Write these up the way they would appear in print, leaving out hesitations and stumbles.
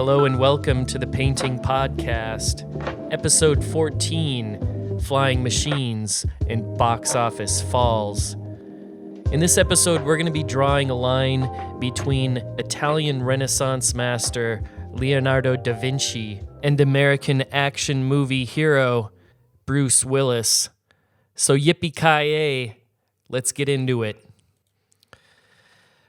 Hello and welcome to the Painting Podcast, Episode 14, Flying Machines and Box Office Falls. In this episode, we're going to be drawing a line between Italian Renaissance master Leonardo Da Vinci and American action movie hero Bruce Willis. So yippee-ki-yay, let's get into it.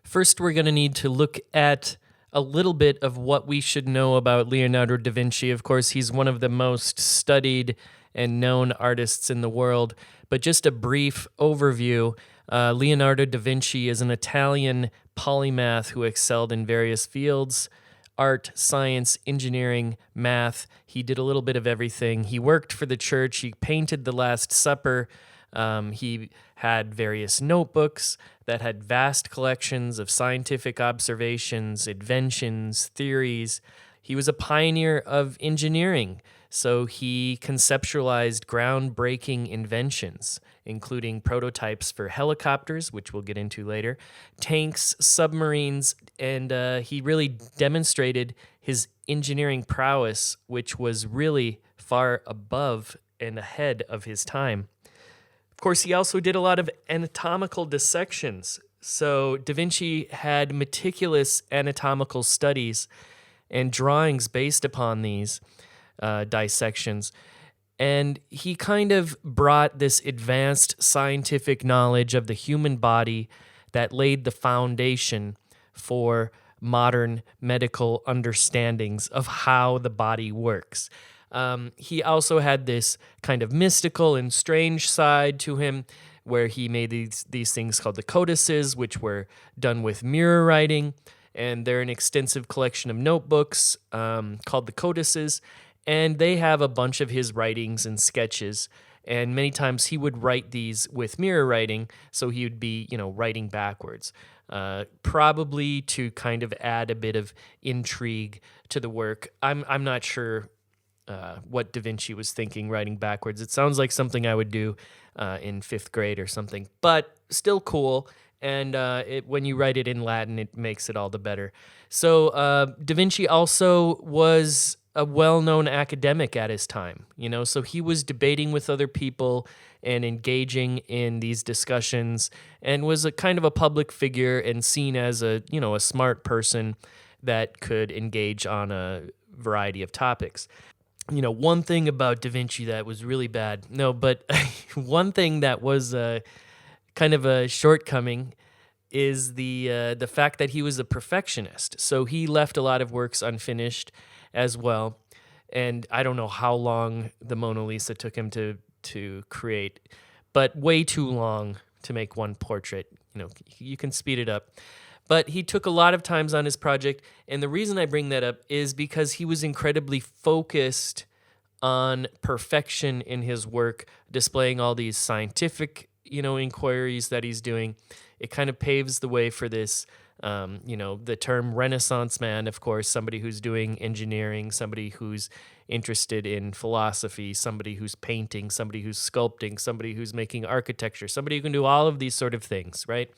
First, we're going to need to look at a little bit of what we should know about Leonardo da Vinci. Of course, he's one of the most studied and known artists in the world. But just a brief overview, Leonardo da Vinci is an Italian polymath who excelled in various fields: art, science, engineering, math. He did a little bit of everything. He worked for the church. He painted The Last Supper. He had various notebooks that had vast collections of scientific observations, inventions, theories. He was a pioneer of engineering, so he conceptualized groundbreaking inventions, including prototypes for helicopters, which we'll get into later, tanks, submarines, and he really demonstrated his engineering prowess, which was really far above and ahead of his time. Of course, he also did a lot of anatomical dissections. So Da Vinci had meticulous anatomical studies and drawings based upon these dissections. And he kind of brought this advanced scientific knowledge of the human body that laid the foundation for modern medical understandings of how the body works. He also had this kind of mystical and strange side to him, where he made these things called the codices, which were done with mirror writing, and they're an extensive collection of notebooks called the codices, and they have a bunch of his writings and sketches, and many times he would write these with mirror writing, so he would be, writing backwards, probably to kind of add a bit of intrigue to the work. I'm not sure what Da Vinci was thinking writing backwards. It sounds like something I would do in 5th grade or something, but still cool. And when you write it in Latin, it makes it all the better. So Da Vinci also was a well-known academic at his time, so he was debating with other people and engaging in these discussions, and was a kind of a public figure and seen as a smart person that could engage on a variety of topics. One thing about Da Vinci that was really bad. No, but one thing that was kind of a shortcoming is the fact that he was a perfectionist. So he left a lot of works unfinished as well. And I don't know how long the Mona Lisa took him to create, but way too long to make one portrait. You can speed it up. But he took a lot of times on his project, and the reason I bring that up is because he was incredibly focused on perfection in his work, displaying all these scientific, inquiries that he's doing. It kind of paves the way for this, the term Renaissance man, of course, somebody who's doing engineering, somebody who's interested in philosophy, somebody who's painting, somebody who's sculpting, somebody who's making architecture, somebody who can do all of these sort of things, right?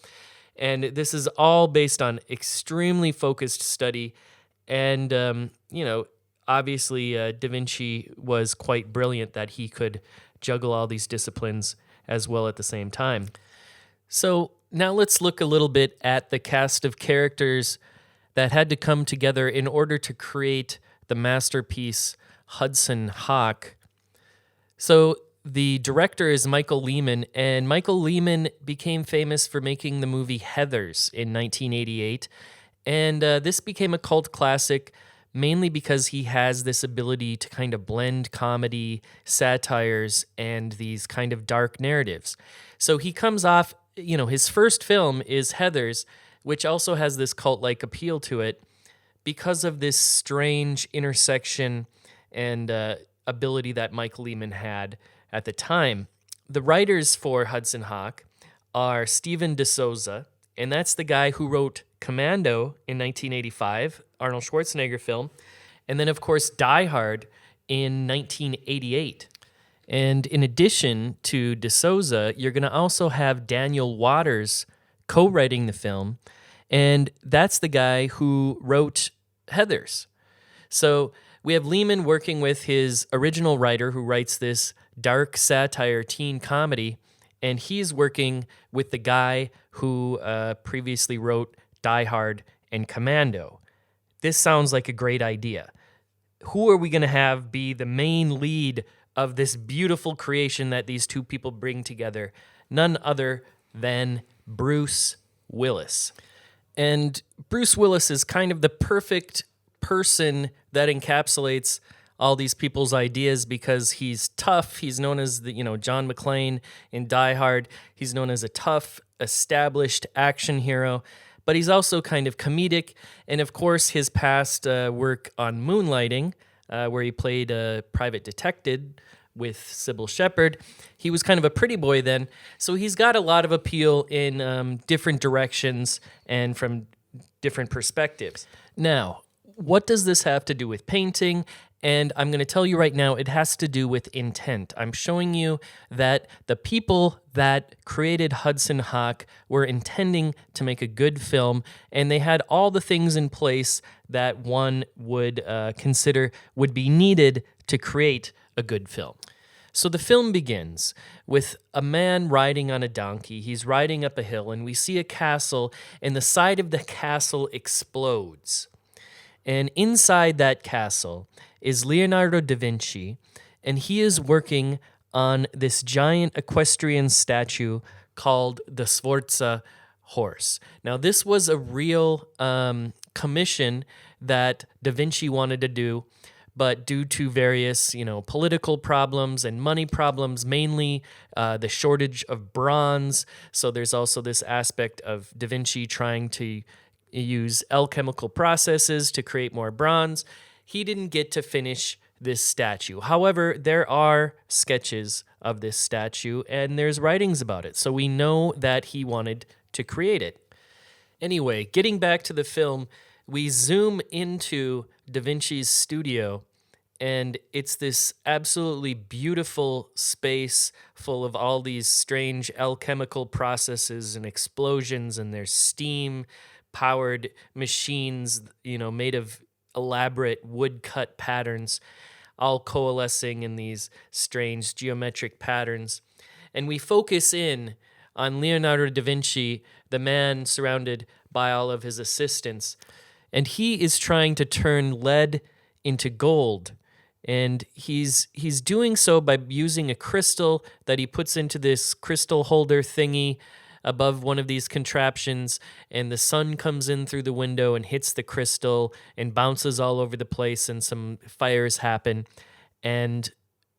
And this is all based on extremely focused study. And, obviously Da Vinci was quite brilliant that he could juggle all these disciplines as well at the same time. So now let's look a little bit at the cast of characters that had to come together in order to create the masterpiece Hudson Hawk. So the director is Michael Lehmann, and Michael Lehmann became famous for making the movie Heathers in 1988. And this became a cult classic mainly because he has this ability to kind of blend comedy, satires, and these kind of dark narratives. So he comes off, his first film is Heathers, which also has this cult-like appeal to it because of this strange intersection and ability that Michael Lehmann had at the time. The writers for Hudson Hawk are Steven de Souza, and that's the guy who wrote Commando in 1985, Arnold Schwarzenegger film, and then, of course, Die Hard in 1988. And in addition to de Souza, you're going to also have Daniel Waters co-writing the film, and that's the guy who wrote Heathers. So we have Lehman working with his original writer who writes this dark satire teen comedy, and he's working with the guy who previously wrote Die Hard and Commando. This sounds like a great idea. Who are we going to have be the main lead of this beautiful creation that these two people bring together? None other than Bruce Willis. And Bruce Willis is kind of the perfect person that encapsulates all these people's ideas because he's tough. He's known as the, John McClane in Die Hard. He's known as a tough, established action hero, but he's also kind of comedic. And of course, his past work on Moonlighting, where he played a private detective with Sybil Shepherd, he was kind of a pretty boy then. So he's got a lot of appeal in different directions and from different perspectives. Now, what does this have to do with painting? And I'm going to tell you right now, it has to do with intent. I'm showing you that the people that created Hudson Hawk were intending to make a good film, and they had all the things in place that one would consider would be needed to create a good film. So the film begins with a man riding on a donkey. He's riding up a hill, and we see a castle, and the side of the castle explodes. And inside that castle is Leonardo da Vinci, and he is working on this giant equestrian statue called the Sforza horse. Now, this was a real commission that Da Vinci wanted to do, but due to various, political problems and money problems, mainly the shortage of bronze. So there's also this aspect of Da Vinci trying to use alchemical processes to create more bronze. He didn't get to finish this statue. However, there are sketches of this statue and there's writings about it. So we know that he wanted to create it. Anyway, getting back to the film, we zoom into Da Vinci's studio, and it's this absolutely beautiful space full of all these strange alchemical processes and explosions, and there's steam-powered machines, made of elaborate woodcut patterns, all coalescing in these strange geometric patterns. And we focus in on Leonardo da Vinci, the man surrounded by all of his assistants. And he is trying to turn lead into gold. And he's doing so by using a crystal that he puts into this crystal holder thingy above one of these contraptions, and the sun comes in through the window and hits the crystal and bounces all over the place, and some fires happen. And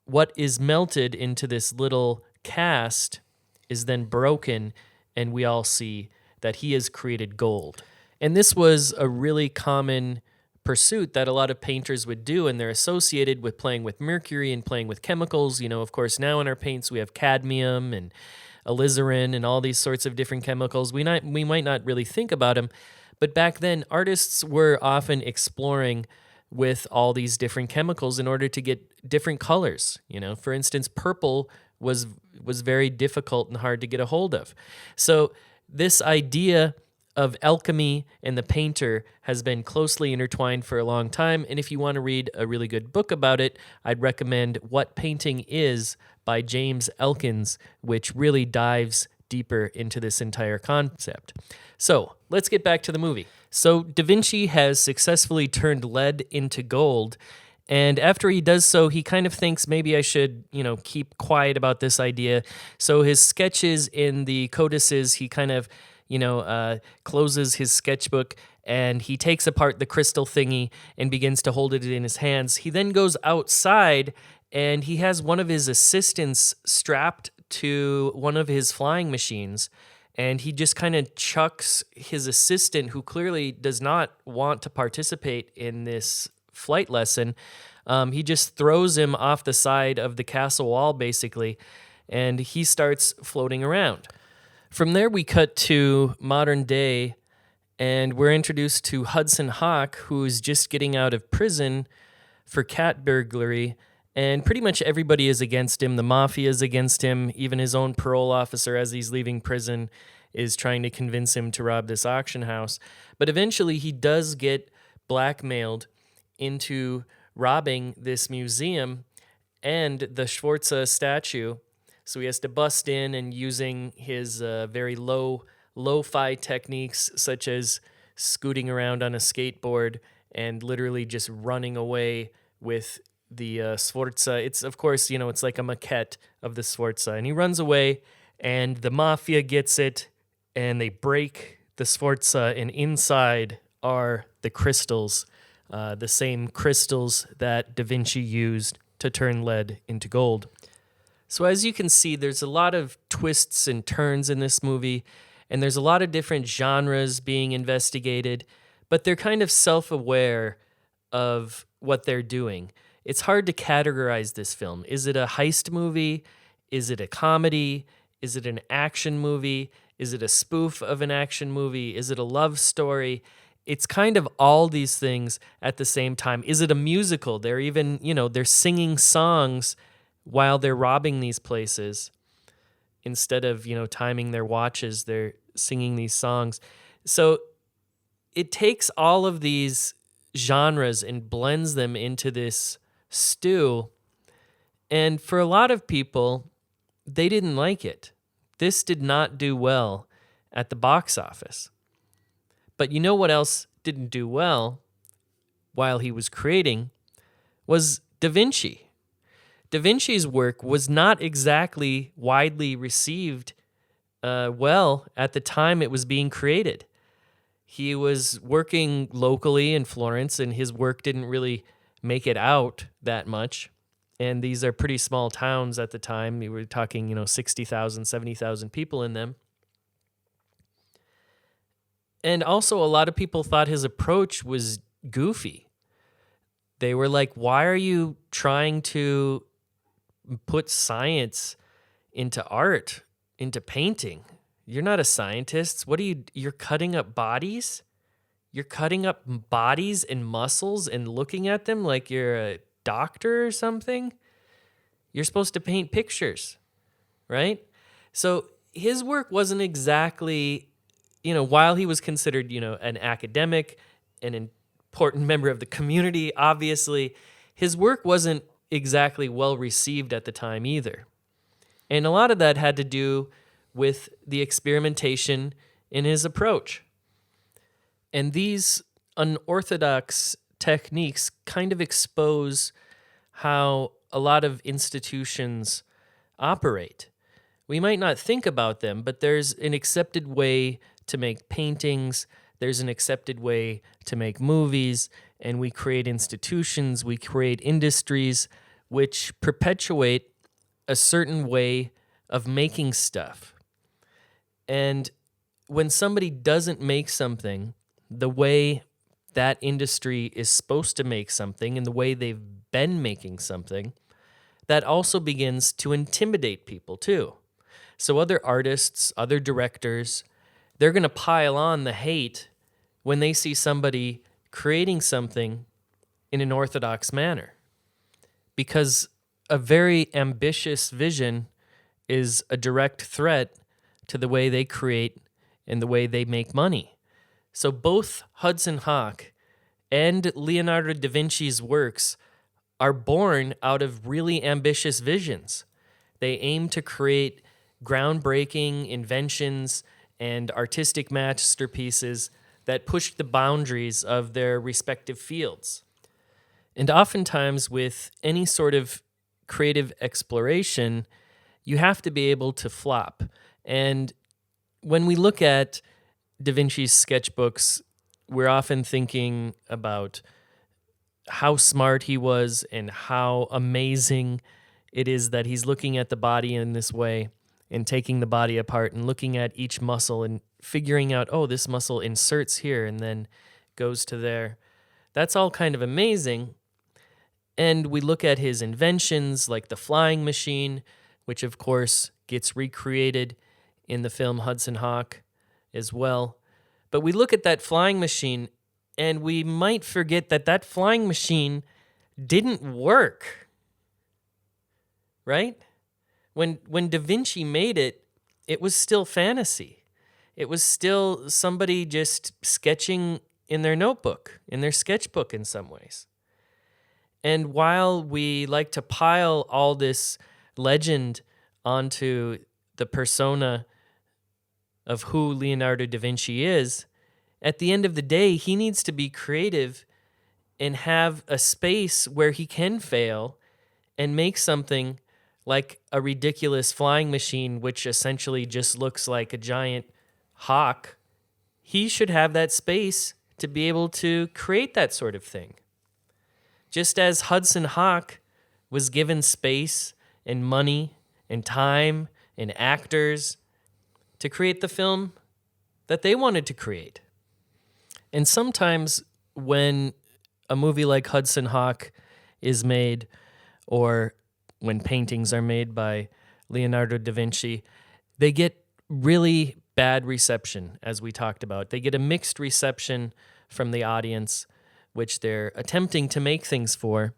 what is melted into this little cast is then broken, and we all see that he has created gold. And this was a really common pursuit that a lot of painters would do, and they're associated with playing with mercury and playing with chemicals. Of course, now in our paints we have cadmium and alizarin and all these sorts of different chemicals. We might not really think about them, but back then artists were often exploring with all these different chemicals in order to get different colors. For instance, purple was very difficult and hard to get a hold of. So this idea of alchemy and the painter has been closely intertwined for a long time, and if you want to read a really good book about it, I'd recommend What Painting Is by James Elkins, which really dives deeper into this entire concept. So let's get back to the movie. So Da Vinci has successfully turned lead into gold, and after he does so, he kind of thinks maybe I should, keep quiet about this idea. So his sketches in the codices, he kind of closes his sketchbook and he takes apart the crystal thingy and begins to hold it in his hands. He then goes outside and he has one of his assistants strapped to one of his flying machines, and he just kind of chucks his assistant, who clearly does not want to participate in this flight lesson. He just throws him off the side of the castle wall, basically, and he starts floating around. From there, we cut to modern day, and we're introduced to Hudson Hawk, who's just getting out of prison for cat burglary, and pretty much everybody is against him. The mafia is against him. Even his own parole officer, as he's leaving prison, is trying to convince him to rob this auction house. But eventually, he does get blackmailed into robbing this museum and the Sforza statue. So he has to bust in, and using his very lo-fi techniques, such as scooting around on a skateboard and literally just running away with the Sforza. It's, of course, it's like a maquette of the Sforza. And he runs away, and the mafia gets it, and they break the Sforza, and inside are the crystals, the same crystals that Da Vinci used to turn lead into gold. So as you can see, there's a lot of twists and turns in this movie, and there's a lot of different genres being investigated, but they're kind of self-aware of what they're doing. It's hard to categorize this film. Is it a heist movie? Is it a comedy? Is it an action movie? Is it a spoof of an action movie? Is it a love story? It's kind of all these things at the same time. Is it a musical? They're even, they're singing songs while they're robbing these places. Instead of, timing their watches, they're singing these songs. So it takes all of these genres and blends them into this stew. And for a lot of people, they didn't like it. This did not do well at the box office. But you know what else didn't do well while he was creating was Da Vinci. Da Vinci's work was not exactly widely received well at the time it was being created. He was working locally in Florence, and his work didn't really make it out that much. And these are pretty small towns at the time. We were talking, 60,000, 70,000 people in them. And also, a lot of people thought his approach was goofy. They were like, why are you trying to put science into art, into painting? You're not a scientist. You're cutting up bodies? You're cutting up bodies and muscles and looking at them like you're a doctor or something? You're supposed to paint pictures, right? So his work wasn't exactly, while he was considered, an academic, an important member of the community, obviously, his work wasn't exactly well received at the time either. And a lot of that had to do with the experimentation in his approach. And these unorthodox techniques kind of expose how a lot of institutions operate. We might not think about them, but there's an accepted way to make paintings, there's an accepted way to make movies, and we create institutions, we create industries which perpetuate a certain way of making stuff. And when somebody doesn't make something the way that industry is supposed to make something and the way they've been making something, that also begins to intimidate people too. So other artists, other directors, they're going to pile on the hate when they see somebody creating something in an orthodox manner. Because a very ambitious vision is a direct threat to the way they create and the way they make money. So both Hudson Hawk and Leonardo da Vinci's works are born out of really ambitious visions. They aim to create groundbreaking inventions and artistic masterpieces that push the boundaries of their respective fields. And oftentimes with any sort of creative exploration, you have to be able to flop. And when we look at Da Vinci's sketchbooks, we're often thinking about how smart he was and how amazing it is that he's looking at the body in this way and taking the body apart and looking at each muscle and figuring out, oh, this muscle inserts here and then goes to there. That's all kind of amazing. And we look at his inventions like the flying machine, which of course gets recreated in the film Hudson Hawk as well. But we look at that flying machine and we might forget that that flying machine didn't work, right? When Da Vinci made it, it was still fantasy. It was still somebody just sketching in their notebook, in their sketchbook in some ways. And while we like to pile all this legend onto the persona of who Leonardo da Vinci is, at the end of the day, he needs to be creative and have a space where he can fail and make something like a ridiculous flying machine, which essentially just looks like a giant hawk. He should have that space to be able to create that sort of thing. Just as Hudson Hawk was given space and money and time and actors to create the film that they wanted to create. And sometimes when a movie like Hudson Hawk is made, or when paintings are made by Leonardo da Vinci, they get really bad reception, as we talked about. They get a mixed reception from the audience, which they're attempting to make things for.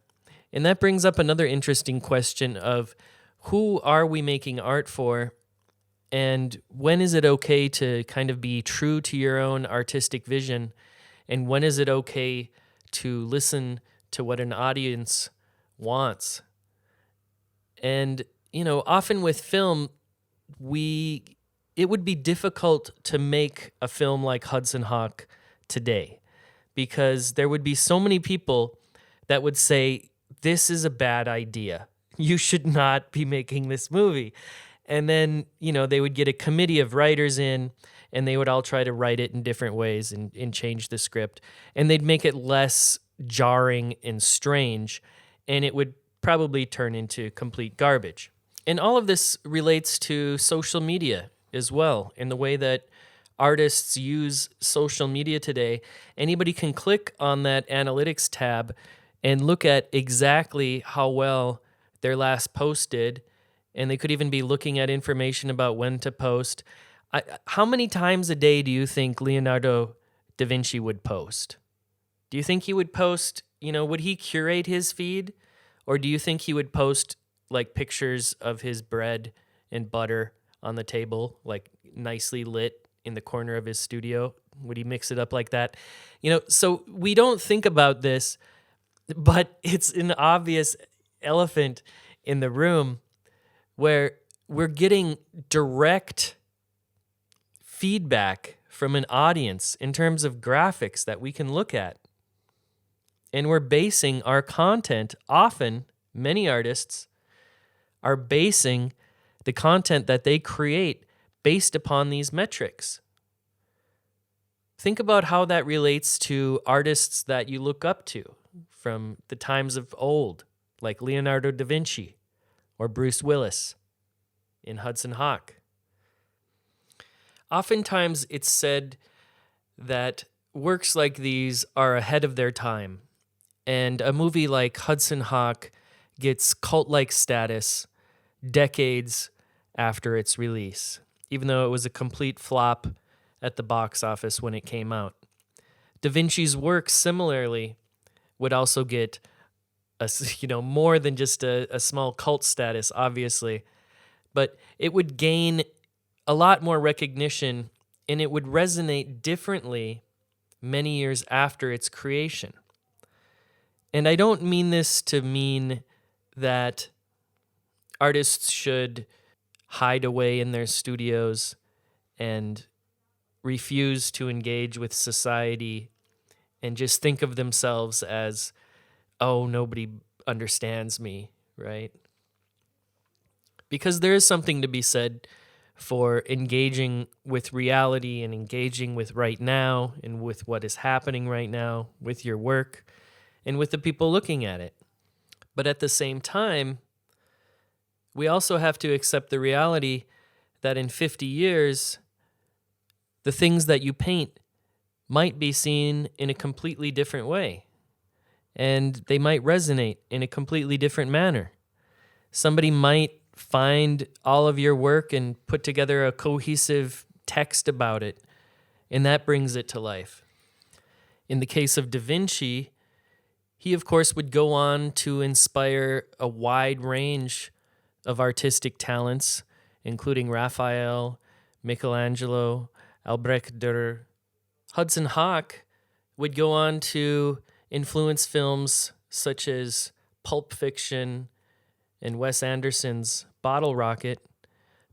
And that brings up another interesting question of who are we making art for? And when is it okay to kind of be true to your own artistic vision? And when is it okay to listen to what an audience wants? And, often with film, it would be difficult to make a film like Hudson Hawk today, because there would be so many people that would say, this is a bad idea. You should not be making this movie. And then, they would get a committee of writers in, and they would all try to write it in different ways and change the script. And they'd make it less jarring and strange, and it would probably turn into complete garbage. And all of this relates to social media as well, in the way that artists use social media today. Anybody can click on that analytics tab and look at exactly how well their last post did, and they could even be looking at information about when to post. How many times a day do you think Leonardo da Vinci would post? Do you think he would post, would he curate his feed? Or do you think he would post like pictures of his bread and butter on the table, like nicely lit in the corner of his studio? Would he mix it up like that? So we don't think about this, but it's an obvious elephant in the room where we're getting direct feedback from an audience in terms of graphics that we can look at. And we're basing our content, often, many artists are basing the content that they create based upon these metrics. Think about how that relates to artists that you look up to from the times of old, like Leonardo da Vinci or Bruce Willis in Hudson Hawk. Oftentimes it's said that works like these are ahead of their time, and a movie like Hudson Hawk gets cult-like status decades after its release, even though it was a complete flop at the box office when it came out. Da Vinci's work similarly would also get more than just a small cult status, obviously, but it would gain a lot more recognition, and it would resonate differently many years after its creation. And I don't mean this to mean that artists should hide away in their studios and refuse to engage with society and just think of themselves as, oh, nobody understands me, right? Because there is something to be said for engaging with reality and engaging with right now and with what is happening right now with your work and with the people looking at it. But at the same time, we also have to accept the reality that in 50 years, the things that you paint might be seen in a completely different way, and they might resonate in a completely different manner. Somebody might find all of your work and put together a cohesive text about it, and that brings it to life. In the case of Da Vinci, he, of course, would go on to inspire a wide range of artistic talents, including Raphael, Michelangelo, Albrecht Dürer. Hudson Hawk would go on to influence films such as Pulp Fiction and Wes Anderson's Bottle Rocket,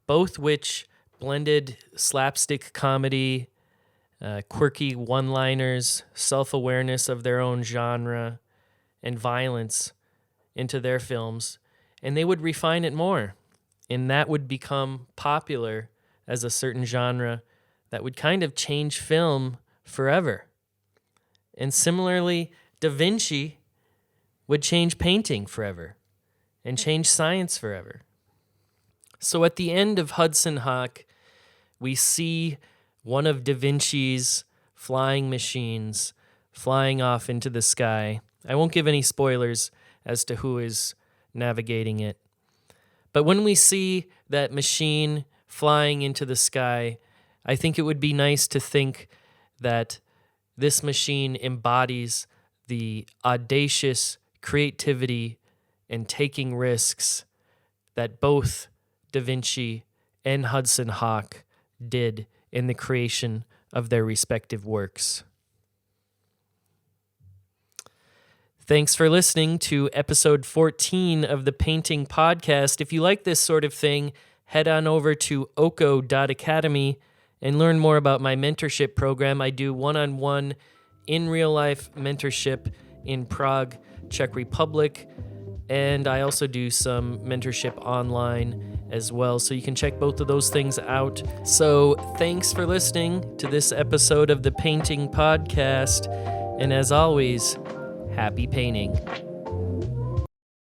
both which blended slapstick comedy, quirky one-liners, self-awareness of their own genre, and violence into their films, and they would refine it more, and that would become popular as a certain genre that would kind of change film forever. And similarly, Da Vinci would change painting forever and change science forever. So at the end of Hudson Hawk, we see one of Da Vinci's flying machines flying off into the sky. I won't give any spoilers as to who is navigating it. But when we see that machine flying into the sky, I think it would be nice to think that this machine embodies the audacious creativity and taking risks that both Da Vinci and Hudson Hawk did in the creation of their respective works. Thanks for listening to episode 14 of the Painting Podcast. If you like this sort of thing, head on over to oko.academy and learn more about my mentorship program. I do one-on-one in real-life mentorship in Prague, Czech Republic, and I also do some mentorship online as well, so you can check both of those things out. So thanks for listening to this episode of the Painting Podcast, and as always, happy painting.